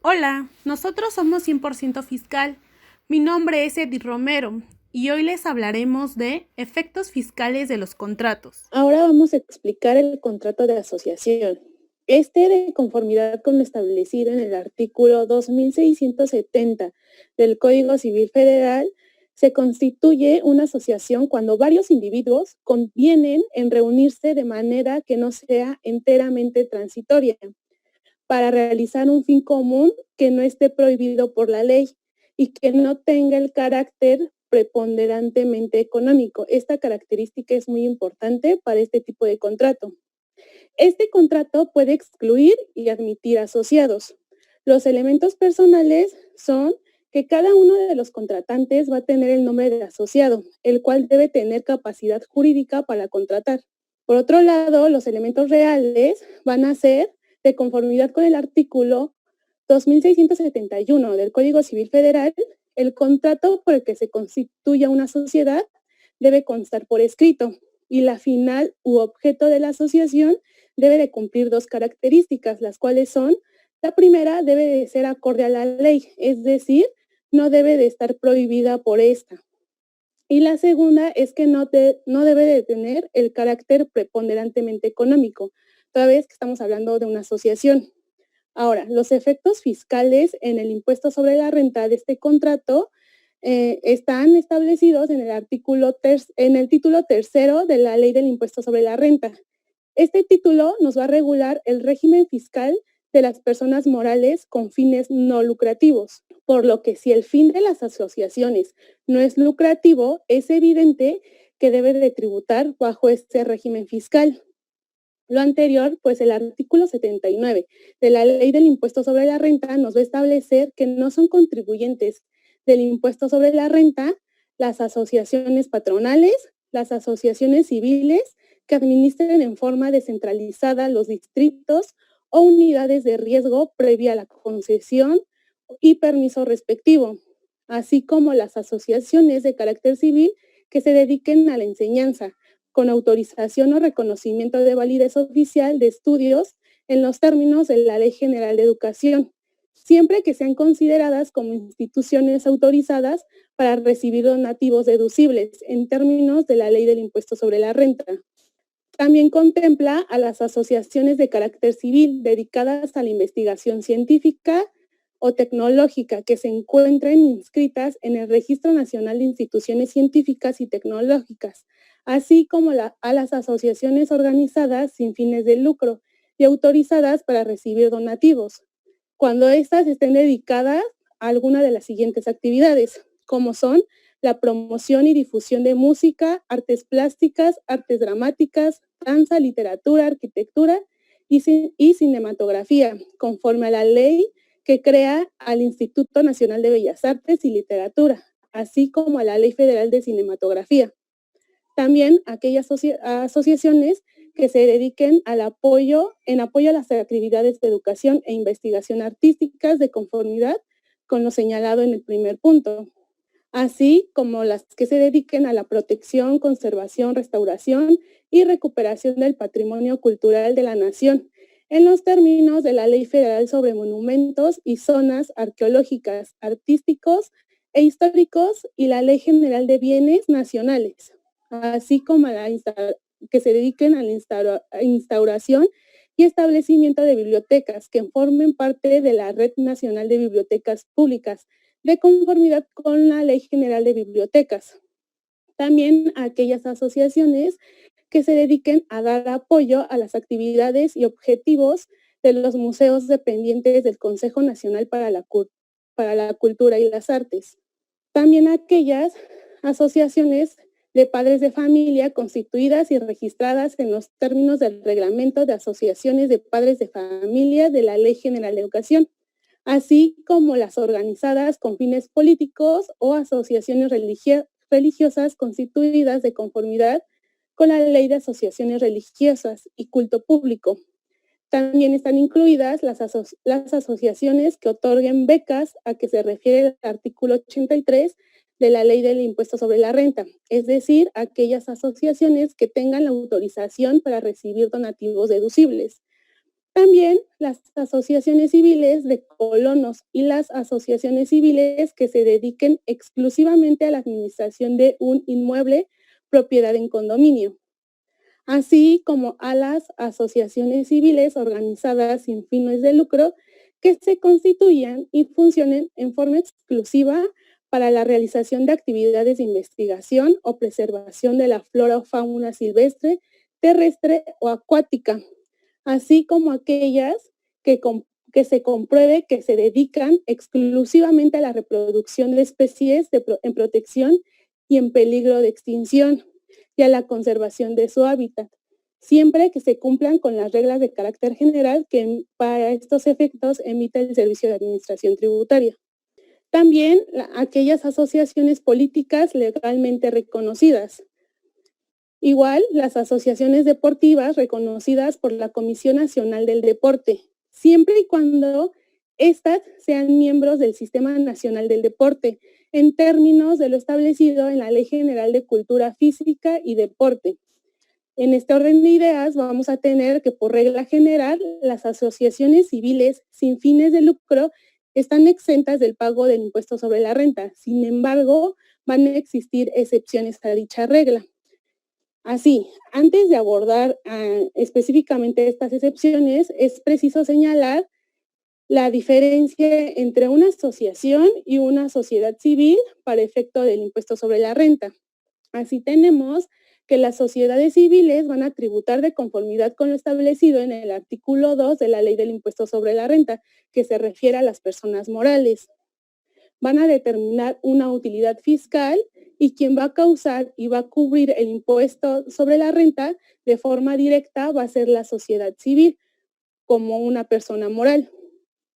Hola, nosotros somos 100% Fiscal. Mi nombre es Edith Romero y hoy les hablaremos de efectos fiscales de los contratos. Ahora vamos a explicar el contrato de asociación. De conformidad con lo establecido en el artículo 2670 del Código Civil Federal, se constituye una asociación cuando varios individuos convienen en reunirse de manera que no sea enteramente transitoria para realizar un fin común que no esté prohibido por la ley y que no tenga el carácter preponderantemente económico. Esta característica es muy importante para este tipo de contrato. Este contrato puede excluir y admitir asociados. Los elementos personales son que cada uno de los contratantes va a tener el nombre de asociado, el cual debe tener capacidad jurídica para contratar. Por otro lado, los elementos reales van a ser, de conformidad con el artículo 2671 del Código Civil Federal, el contrato por el que se constituya una sociedad debe constar por escrito y la final u objeto de la asociación debe de cumplir dos características, las cuales son: la primera, debe de ser acorde a la ley, es decir, no debe de estar prohibida por esta. Y la segunda es que no debe de tener el carácter preponderantemente económico, toda vez que estamos hablando de una asociación. Ahora, los efectos fiscales en el impuesto sobre la renta de este contrato están establecidos en el título tercero de la Ley del Impuesto sobre la Renta. Este título nos va a regular el régimen fiscal de las personas morales con fines no lucrativos, por lo que si el fin de las asociaciones no es lucrativo, es evidente que debe de tributar bajo este régimen fiscal. Lo anterior, pues el artículo 79 de la Ley del Impuesto sobre la Renta nos va a establecer que no son contribuyentes del impuesto sobre la renta las asociaciones patronales, las asociaciones civiles que administren en forma descentralizada los distritos o unidades de riesgo previa a la concesión y permiso respectivo, así como las asociaciones de carácter civil que se dediquen a la enseñanza, con autorización o reconocimiento de validez oficial de estudios en los términos de la Ley General de Educación, siempre que sean consideradas como instituciones autorizadas para recibir donativos deducibles en términos de la Ley del Impuesto sobre la Renta. También contempla a las asociaciones de carácter civil dedicadas a la investigación científica o tecnológica que se encuentren inscritas en el Registro Nacional de Instituciones Científicas y Tecnológicas, así como a las asociaciones organizadas sin fines de lucro y autorizadas para recibir donativos, cuando éstas estén dedicadas a alguna de las siguientes actividades, como son la promoción y difusión de música, artes plásticas, artes dramáticas, danza, literatura, arquitectura y cinematografía, conforme a la ley que crea al Instituto Nacional de Bellas Artes y Literatura, así como a la Ley Federal de Cinematografía. También aquellas asociaciones que se dediquen en apoyo a las actividades de educación e investigación artísticas de conformidad con lo señalado en el primer punto, así como las que se dediquen a la protección, conservación, restauración y recuperación del patrimonio cultural de la nación, en los términos de la Ley Federal sobre Monumentos y Zonas Arqueológicas, Artísticos e Históricos y la Ley General de Bienes Nacionales, así como que se dediquen a la instauración y establecimiento de bibliotecas que formen parte de la Red Nacional de Bibliotecas Públicas, de conformidad con la Ley General de Bibliotecas. También a aquellas asociaciones que se dediquen a dar apoyo a las actividades y objetivos de los museos dependientes del Consejo Nacional para la Cultura y las Artes. También a aquellas asociaciones de padres de familia constituidas y registradas en los términos del Reglamento de Asociaciones de Padres de Familia de la Ley General de Educación, así como las organizadas con fines políticos o asociaciones religiosas constituidas de conformidad con la Ley de Asociaciones Religiosas y Culto Público. También están incluidas las asociaciones que otorguen becas, a que se refiere el artículo 83 de la Ley del Impuesto sobre la Renta, es decir, aquellas asociaciones que tengan la autorización para recibir donativos deducibles. También las asociaciones civiles de colonos y las asociaciones civiles que se dediquen exclusivamente a la administración de un inmueble propiedad en condominio, así como a las asociaciones civiles organizadas sin fines de lucro que se constituyan y funcionen en forma exclusiva para la realización de actividades de investigación o preservación de la flora o fauna silvestre, terrestre o acuática, así como aquellas que se compruebe que se dedican exclusivamente a la reproducción de especies en protección y en peligro de extinción y a la conservación de su hábitat, siempre que se cumplan con las reglas de carácter general que para estos efectos emite el Servicio de Administración Tributaria. También aquellas asociaciones políticas legalmente reconocidas. Igual, las asociaciones deportivas reconocidas por la Comisión Nacional del Deporte, siempre y cuando éstas sean miembros del Sistema Nacional del Deporte, en términos de lo establecido en la Ley General de Cultura Física y Deporte. En este orden de ideas vamos a tener que por regla general las asociaciones civiles sin fines de lucro están exentas del pago del impuesto sobre la renta. Sin embargo, van a existir excepciones a dicha regla. Así, antes de abordar específicamente estas excepciones, es preciso señalar la diferencia entre una asociación y una sociedad civil para efecto del impuesto sobre la renta. Así tenemos que las sociedades civiles van a tributar de conformidad con lo establecido en el artículo 2 de la Ley del Impuesto sobre la Renta, que se refiere a las personas morales. Van a determinar una utilidad fiscal y quien va a causar y va a cubrir el impuesto sobre la renta de forma directa va a ser la sociedad civil como una persona moral.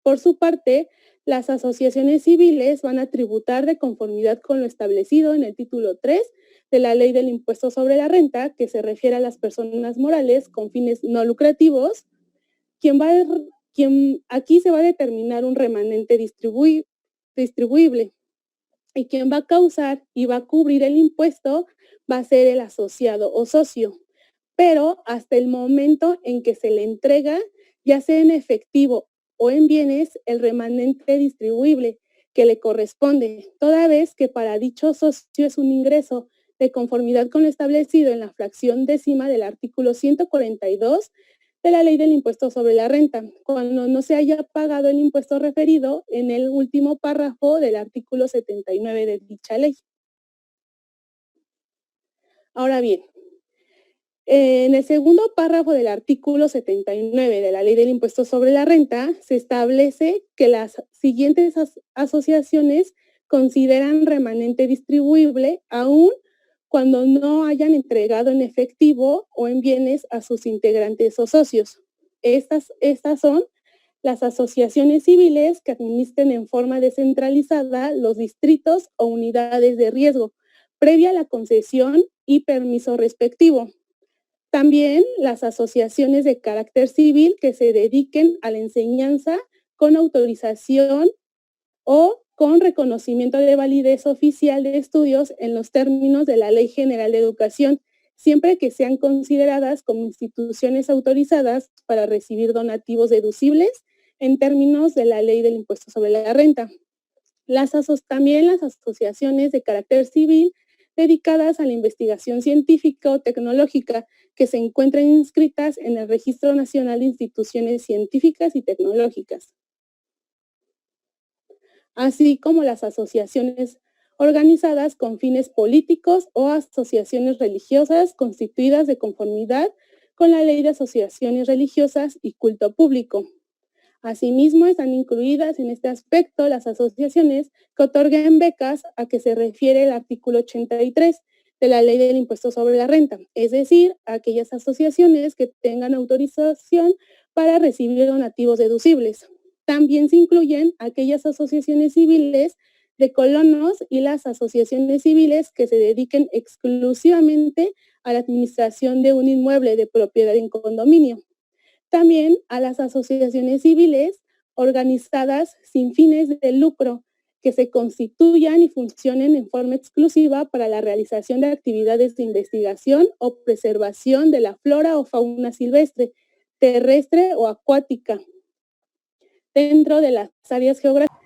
Por su parte, las asociaciones civiles van a tributar de conformidad con lo establecido en el título 3 de la Ley del Impuesto sobre la Renta, que se refiere a las personas morales con fines no lucrativos, aquí se va a determinar un remanente distribuible y quien va a causar y va a cubrir el impuesto va a ser el asociado o socio, pero hasta el momento en que se le entrega, ya sea en efectivo o en bienes, el remanente distribuible que le corresponde, toda vez que para dicho socio es un ingreso de conformidad con lo establecido en la fracción décima del artículo 142 de la Ley del Impuesto sobre la Renta, cuando no se haya pagado el impuesto referido en el último párrafo del artículo 79 de dicha ley. Ahora bien, en el segundo párrafo del artículo 79 de la Ley del Impuesto sobre la Renta se establece que las siguientes asociaciones consideran remanente distribuible aún cuando no hayan entregado en efectivo o en bienes a sus integrantes o socios. Estas son las asociaciones civiles que administren en forma descentralizada los distritos o unidades de riesgo, previa a la concesión y permiso respectivo. También las asociaciones de carácter civil que se dediquen a la enseñanza con autorización o con reconocimiento de validez oficial de estudios en los términos de la Ley General de Educación, siempre que sean consideradas como instituciones autorizadas para recibir donativos deducibles en términos de la Ley del Impuesto sobre la Renta. También las asociaciones de carácter civil dedicadas a la investigación científica o tecnológica que se encuentren inscritas en el Registro Nacional de Instituciones Científicas y Tecnológicas, así como las asociaciones organizadas con fines políticos o asociaciones religiosas constituidas de conformidad con la Ley de Asociaciones Religiosas y Culto Público. Asimismo, están incluidas en este aspecto las asociaciones que otorguen becas a que se refiere el artículo 83 de la Ley del Impuesto sobre la Renta, es decir, aquellas asociaciones que tengan autorización para recibir donativos deducibles. También se incluyen aquellas asociaciones civiles de colonos y las asociaciones civiles que se dediquen exclusivamente a la administración de un inmueble de propiedad en condominio. También a las asociaciones civiles organizadas sin fines de lucro que se constituyan y funcionen en forma exclusiva para la realización de actividades de investigación o preservación de la flora o fauna silvestre, terrestre o acuática dentro de las áreas geográficas.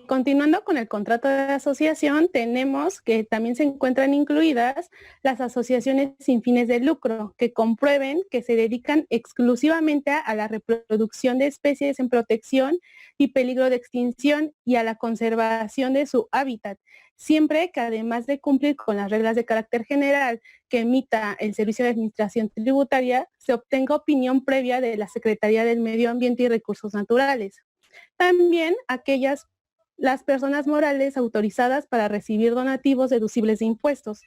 Continuando con el contrato de asociación, tenemos que también se encuentran incluidas las asociaciones sin fines de lucro, que comprueben que se dedican exclusivamente a la reproducción de especies en protección y peligro de extinción y a la conservación de su hábitat, siempre que además de cumplir con las reglas de carácter general que emita el Servicio de Administración Tributaria, se obtenga opinión previa de la Secretaría del Medio Ambiente y Recursos Naturales. También las personas morales autorizadas para recibir donativos deducibles de impuestos.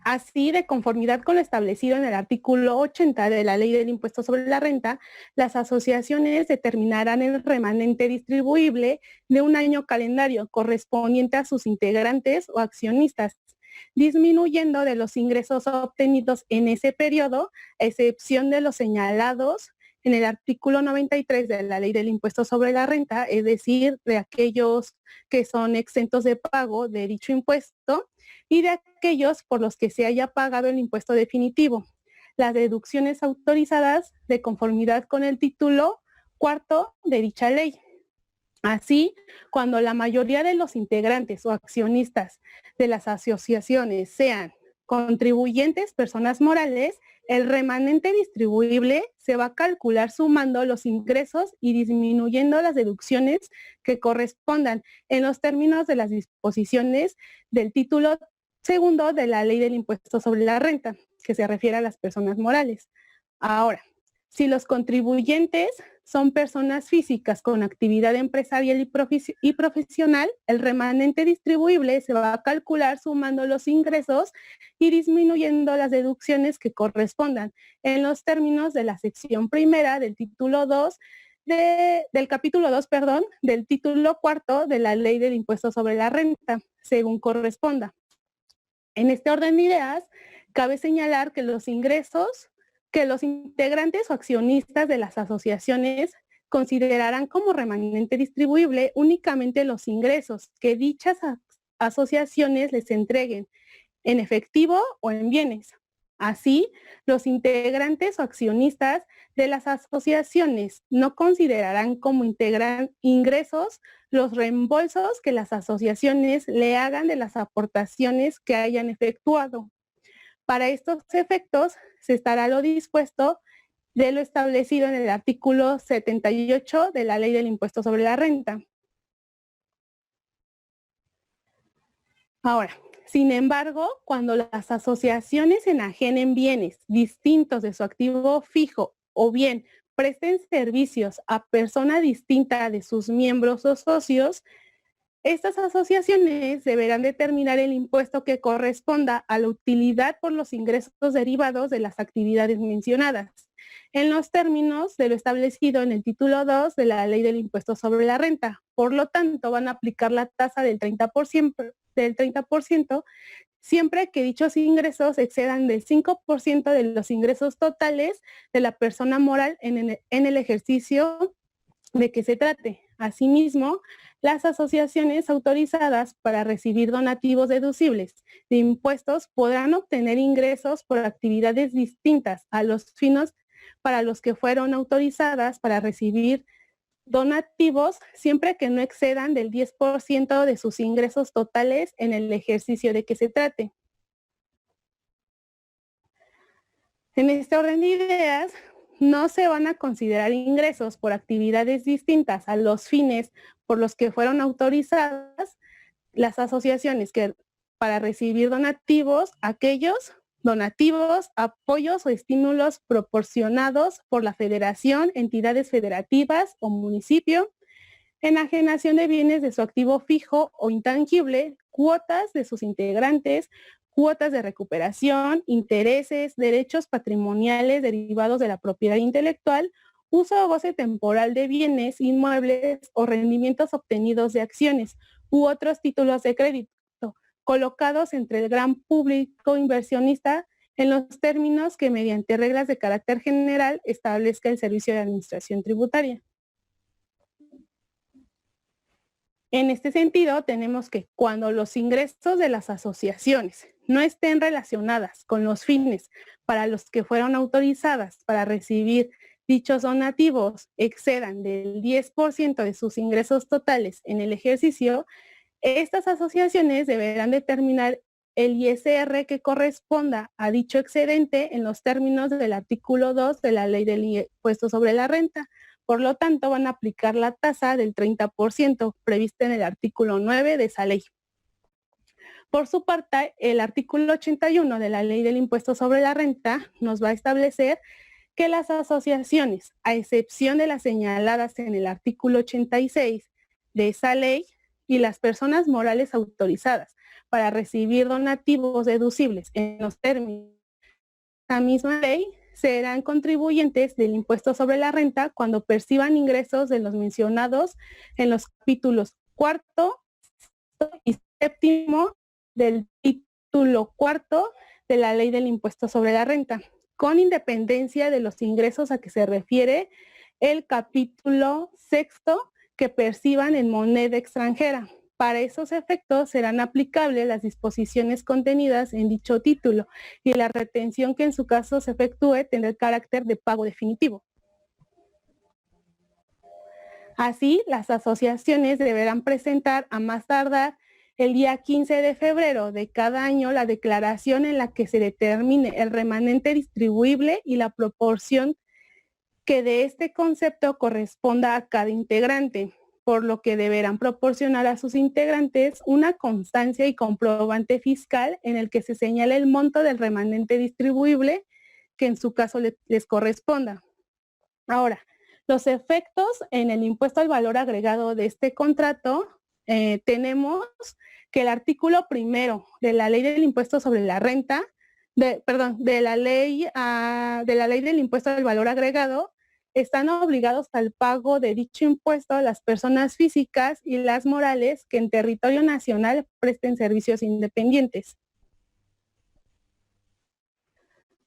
Así, de conformidad con lo establecido en el artículo 80 de la Ley del Impuesto sobre la Renta, las asociaciones determinarán el remanente distribuible de un año calendario correspondiente a sus integrantes o accionistas, disminuyendo de los ingresos obtenidos en ese periodo, a excepción de los señalados en el artículo 93 de la Ley del Impuesto sobre la Renta, es decir, de aquellos que son exentos de pago de dicho impuesto y de aquellos por los que se haya pagado el impuesto definitivo. Las deducciones autorizadas de conformidad con el título cuarto de dicha ley. Así, cuando la mayoría de los integrantes o accionistas de las asociaciones sean contribuyentes, personas morales, el remanente distribuible se va a calcular sumando los ingresos y disminuyendo las deducciones que correspondan en los términos de las disposiciones del título segundo de la Ley del Impuesto sobre la Renta, que se refiere a las personas morales. Ahora, si los contribuyentes son personas físicas con actividad empresarial y profesional, el remanente distribuible se va a calcular sumando los ingresos y disminuyendo las deducciones que correspondan en los términos de la sección primera del título 2 del capítulo 2, del título cuarto de la Ley del Impuesto sobre la Renta, según corresponda. En este orden de ideas, cabe señalar que los integrantes o accionistas de las asociaciones considerarán como remanente distribuible únicamente los ingresos que dichas asociaciones les entreguen en efectivo o en bienes. Así, los integrantes o accionistas de las asociaciones no considerarán como ingresos los reembolsos que las asociaciones le hagan de las aportaciones que hayan efectuado. Para estos efectos, se estará lo dispuesto de lo establecido en el artículo 78 de la Ley del Impuesto sobre la Renta. Ahora, sin embargo, cuando las asociaciones enajenen bienes distintos de su activo fijo o bien presten servicios a persona distinta de sus miembros o socios, estas asociaciones deberán determinar el impuesto que corresponda a la utilidad por los ingresos derivados de las actividades mencionadas, en los términos de lo establecido en el título 2 de la Ley del Impuesto sobre la Renta. Por lo tanto, van a aplicar la tasa del 30%, siempre que dichos ingresos excedan del 5% de los ingresos totales de la persona moral en el ejercicio de que se trate. Asimismo, las asociaciones autorizadas para recibir donativos deducibles de impuestos podrán obtener ingresos por actividades distintas a los fines para los que fueron autorizadas para recibir donativos, siempre que no excedan del 10% de sus ingresos totales en el ejercicio de que se trate. En este orden de ideas, no se van a considerar ingresos por actividades distintas a los fines por los que fueron autorizadas las asociaciones que para recibir donativos, aquellos donativos, apoyos o estímulos proporcionados por la federación, entidades federativas o municipio, enajenación de bienes de su activo fijo o intangible, cuotas de sus integrantes, cuotas de recuperación, intereses, derechos patrimoniales derivados de la propiedad intelectual, uso o goce temporal de bienes inmuebles o rendimientos obtenidos de acciones u otros títulos de crédito, colocados entre el gran público inversionista en los términos que mediante reglas de carácter general establezca el Servicio de Administración Tributaria. En este sentido, tenemos que cuando los ingresos de las asociaciones no estén relacionadas con los fines para los que fueron autorizadas para recibir dichos donativos excedan del 10% de sus ingresos totales en el ejercicio, estas asociaciones deberán determinar el ISR que corresponda a dicho excedente en los términos del artículo 2 de la Ley del Impuesto sobre la Renta. Por lo tanto, van a aplicar la tasa del 30% prevista en el artículo 9 de esa ley. Por su parte, el artículo 81 de la Ley del Impuesto sobre la Renta nos va a establecer que las asociaciones, a excepción de las señaladas en el artículo 86 de esa ley, y las personas morales autorizadas para recibir donativos deducibles en los términos de la misma ley, serán contribuyentes del impuesto sobre la renta cuando perciban ingresos de los mencionados en los capítulos cuarto y séptimo del título cuarto de la Ley del Impuesto sobre la Renta, con independencia de los ingresos a que se refiere el capítulo sexto que perciban en moneda extranjera. Para esos efectos serán aplicables las disposiciones contenidas en dicho título y la retención que en su caso se efectúe tendrá el carácter de pago definitivo. Así, las asociaciones deberán presentar a más tardar el día 15 de febrero de cada año la declaración en la que se determine el remanente distribuible y la proporción que de este concepto corresponda a cada integrante, por lo que deberán proporcionar a sus integrantes una constancia y comprobante fiscal en el que se señale el monto del remanente distribuible que en su caso les corresponda. Ahora, los efectos en el impuesto al valor agregado de este contrato, tenemos que el artículo primero de la Ley del Impuesto sobre la Renta, de la ley del Impuesto al Valor Agregado, están obligados al pago de dicho impuesto a las personas físicas y las morales que en territorio nacional presten servicios independientes.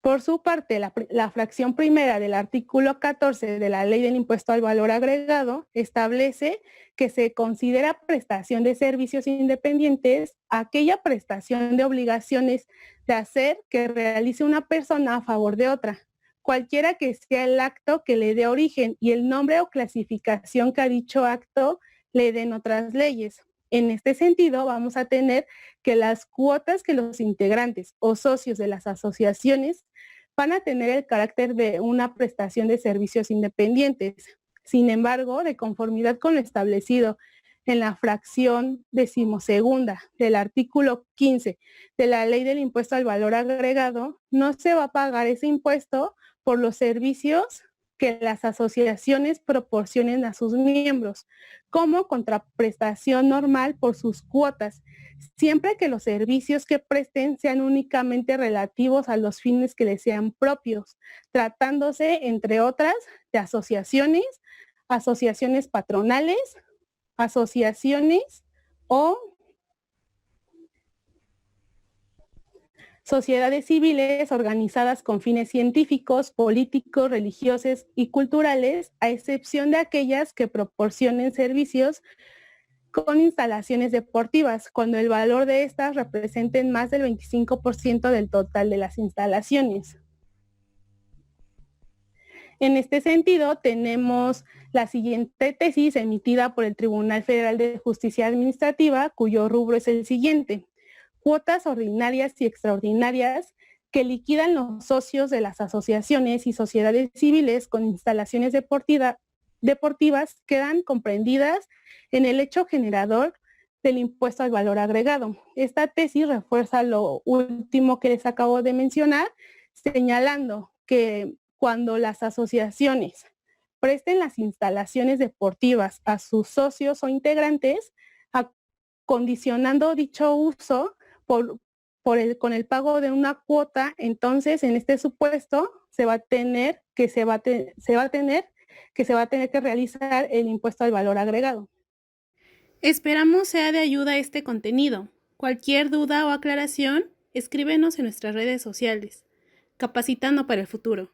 Por su parte, la fracción primera del artículo 14 de la Ley del Impuesto al Valor Agregado establece que se considera prestación de servicios independientes aquella prestación de obligaciones de hacer que realice una persona a favor de otra, cualquiera que sea el acto que le dé origen y el nombre o clasificación que a dicho acto le den otras leyes. En este sentido, vamos a tener que las cuotas que los integrantes o socios de las asociaciones van a tener el carácter de una prestación de servicios independientes. Sin embargo, de conformidad con lo establecido en la fracción 12ª del artículo 15 de la Ley del Impuesto al Valor Agregado, no se va a pagar ese impuesto por los servicios que las asociaciones proporcionen a sus miembros, como contraprestación normal por sus cuotas, siempre que los servicios que presten sean únicamente relativos a los fines que les sean propios, tratándose, entre otras, de asociaciones patronales, asociaciones o sociedades civiles organizadas con fines científicos, políticos, religiosos y culturales, a excepción de aquellas que proporcionen servicios con instalaciones deportivas, cuando el valor de estas representen más del 25% del total de las instalaciones. En este sentido, tenemos la siguiente tesis emitida por el Tribunal Federal de Justicia Administrativa, cuyo rubro es el siguiente: cuotas ordinarias y extraordinarias que liquidan los socios de las asociaciones y sociedades civiles con instalaciones deportivas quedan comprendidas en el hecho generador del impuesto al valor agregado. Esta tesis refuerza lo último que les acabo de mencionar, señalando que cuando las asociaciones presten las instalaciones deportivas a sus socios o integrantes, condicionando dicho uso con el pago de una cuota, entonces en este supuesto se va a tener que realizar el impuesto al valor agregado. Esperamos sea de ayuda este contenido. Cualquier duda o aclaración, escríbenos en nuestras redes sociales. Capacitando para el futuro.